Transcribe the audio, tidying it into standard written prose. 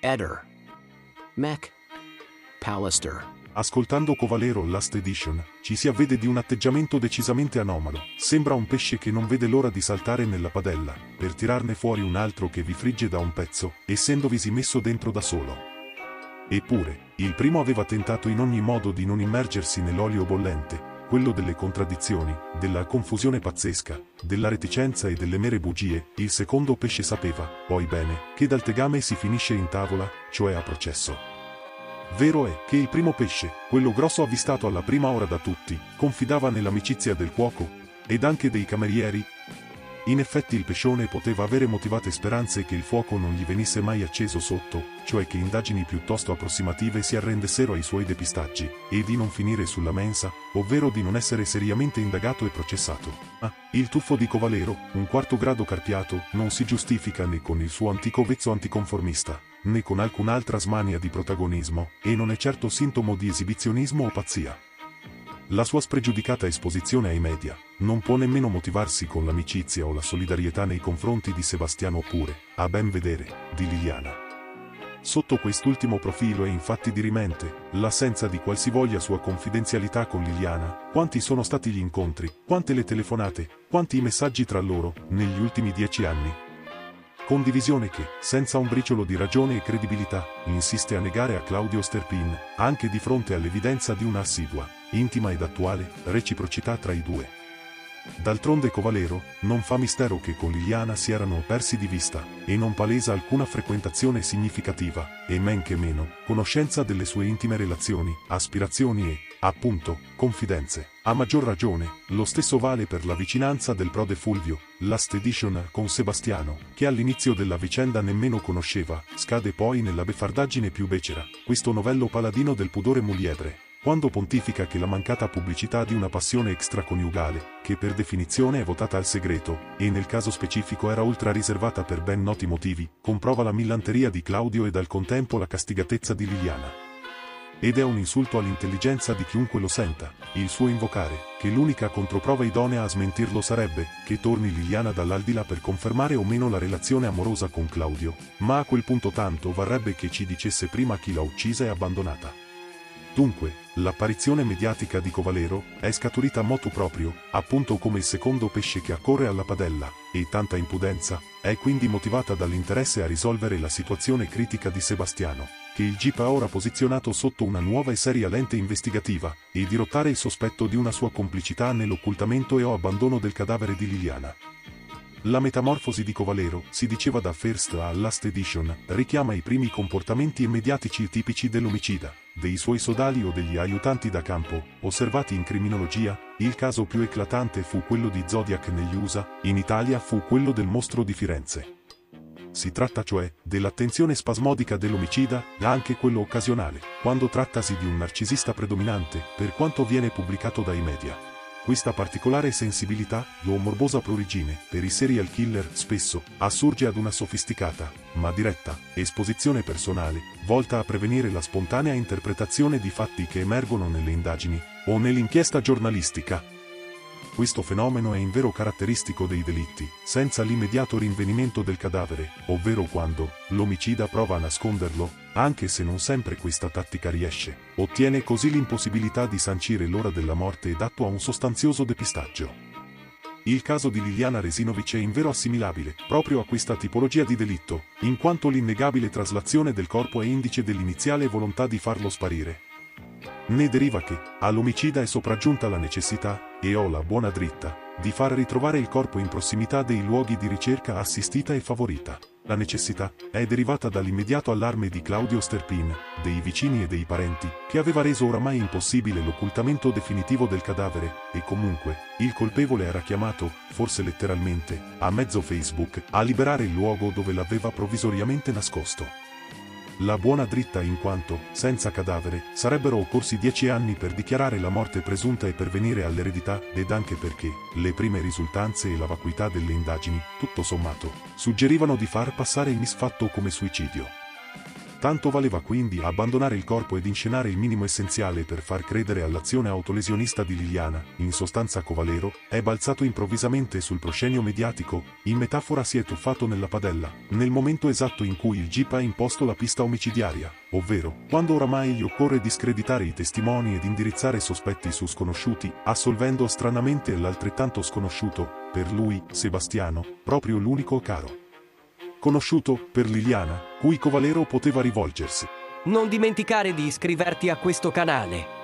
Eder. Mac. Pallister. Ascoltando Covalero Last Edition, ci si avvede di un atteggiamento decisamente anomalo. Sembra un pesce che non vede l'ora di saltare nella padella, per tirarne fuori un altro che vi frigge da un pezzo, essendovisi messo dentro da solo. Eppure, il primo aveva tentato in ogni modo di non immergersi nell'olio bollente, quello delle contraddizioni, della confusione pazzesca, della reticenza e delle mere bugie. Il secondo pesce sapeva, poi bene, che dal tegame si finisce in tavola, cioè a processo. Vero è che il primo pesce, quello grosso avvistato alla prima ora da tutti, confidava nell'amicizia del cuoco, ed anche dei camerieri. In effetti il pescione poteva avere motivate speranze che il fuoco non gli venisse mai acceso sotto, cioè che indagini piuttosto approssimative si arrendessero ai suoi depistaggi, e di non finire sulla mensa, ovvero di non essere seriamente indagato e processato. Ma il tuffo di Covalero, un quarto grado carpiato, non si giustifica né con il suo antico vezzo anticonformista, né con alcun'altra smania di protagonismo, e non è certo sintomo di esibizionismo o pazzia. La sua spregiudicata esposizione ai media non può nemmeno motivarsi con l'amicizia o la solidarietà nei confronti di Sebastiano oppure, a ben vedere, di Liliana. Sotto quest'ultimo profilo è infatti dirimente l'assenza di qualsivoglia sua confidenzialità con Liliana. Quanti sono stati gli incontri, quante le telefonate, quanti i messaggi tra loro, negli ultimi 10 anni. Condivisione che, senza un briciolo di ragione e credibilità, insiste a negare a Claudio Sterpin, anche di fronte all'evidenza di una assidua, intima ed attuale, reciprocità tra i due. D'altronde Covalero non fa mistero che con Liliana si erano persi di vista, e non palesa alcuna frequentazione significativa, e men che meno, conoscenza delle sue intime relazioni, aspirazioni e, appunto, confidenze. A maggior ragione, lo stesso vale per la vicinanza del prode Fulvio, Last Edition, con Sebastiano, che all'inizio della vicenda nemmeno conosceva, scade poi nella beffardaggine più becera, questo novello paladino del pudore muliebre, quando pontifica che la mancata pubblicità di una passione extraconiugale, che per definizione è votata al segreto, e nel caso specifico era ultra riservata per ben noti motivi, comprova la millanteria di Claudio ed al contempo la castigatezza di Liliana. Ed è un insulto all'intelligenza di chiunque lo senta, il suo invocare, che l'unica controprova idonea a smentirlo sarebbe, che torni Liliana dall'aldilà per confermare o meno la relazione amorosa con Claudio, ma a quel punto tanto varrebbe che ci dicesse prima chi l'ha uccisa e abbandonata. Dunque, l'apparizione mediatica di Covalero è scaturita motu proprio, appunto come il secondo pesce che accorre alla padella, e tanta impudenza è quindi motivata dall'interesse a risolvere la situazione critica di Sebastiano, che il GIP ha ora posizionato sotto una nuova e seria lente investigativa, e dirottare il sospetto di una sua complicità nell'occultamento e o abbandono del cadavere di Liliana. La metamorfosi di Covalero, si diceva da First a Last Edition, richiama i primi comportamenti mediatici tipici dell'omicida, dei suoi sodali o degli aiutanti da campo, osservati in criminologia. Il caso più eclatante fu quello di Zodiac negli USA, in Italia fu quello del mostro di Firenze. Si tratta cioè dell'attenzione spasmodica dell'omicida, e anche quello occasionale, quando trattasi di un narcisista predominante, per quanto viene pubblicato dai media. Questa particolare sensibilità, o morbosa prurigine, per i serial killer, spesso, assurge ad una sofisticata, ma diretta, esposizione personale, volta a prevenire la spontanea interpretazione di fatti che emergono nelle indagini, o nell'inchiesta giornalistica. Questo fenomeno è invero caratteristico dei delitti, senza l'immediato rinvenimento del cadavere, ovvero quando l'omicida prova a nasconderlo, anche se non sempre questa tattica riesce, ottiene così l'impossibilità di sancire l'ora della morte ed attua un sostanzioso depistaggio. Il caso di Liliana Resinovic è invero assimilabile, proprio a questa tipologia di delitto, in quanto l'innegabile traslazione del corpo è indice dell'iniziale volontà di farlo sparire. Ne deriva che, all'omicida è sopraggiunta la necessità, e o la buona dritta, di far ritrovare il corpo in prossimità dei luoghi di ricerca assistita e favorita. La necessità è derivata dall'immediato allarme di Claudio Sterpin, dei vicini e dei parenti, che aveva reso oramai impossibile l'occultamento definitivo del cadavere, e comunque, il colpevole era chiamato, forse letteralmente, a mezzo Facebook, a liberare il luogo dove l'aveva provvisoriamente nascosto. La buona dritta in quanto, senza cadavere, sarebbero occorsi 10 anni per dichiarare la morte presunta e pervenire all'eredità, ed anche perché le prime risultanze e la vacuità delle indagini, tutto sommato, suggerivano di far passare il misfatto come suicidio. Tanto valeva quindi abbandonare il corpo ed inscenare il minimo essenziale per far credere all'azione autolesionista di Liliana. In sostanza Covalero è balzato improvvisamente sul proscenio mediatico, in metafora si è tuffato nella padella, nel momento esatto in cui il GIP ha imposto la pista omicidiaria, ovvero, quando oramai gli occorre discreditare i testimoni ed indirizzare sospetti su sconosciuti, assolvendo stranamente l'altrettanto sconosciuto, per lui, Sebastiano, proprio l'unico caro conosciuto, per Liliana, cui Covalero poteva rivolgersi. Non dimenticare di iscriverti a questo canale.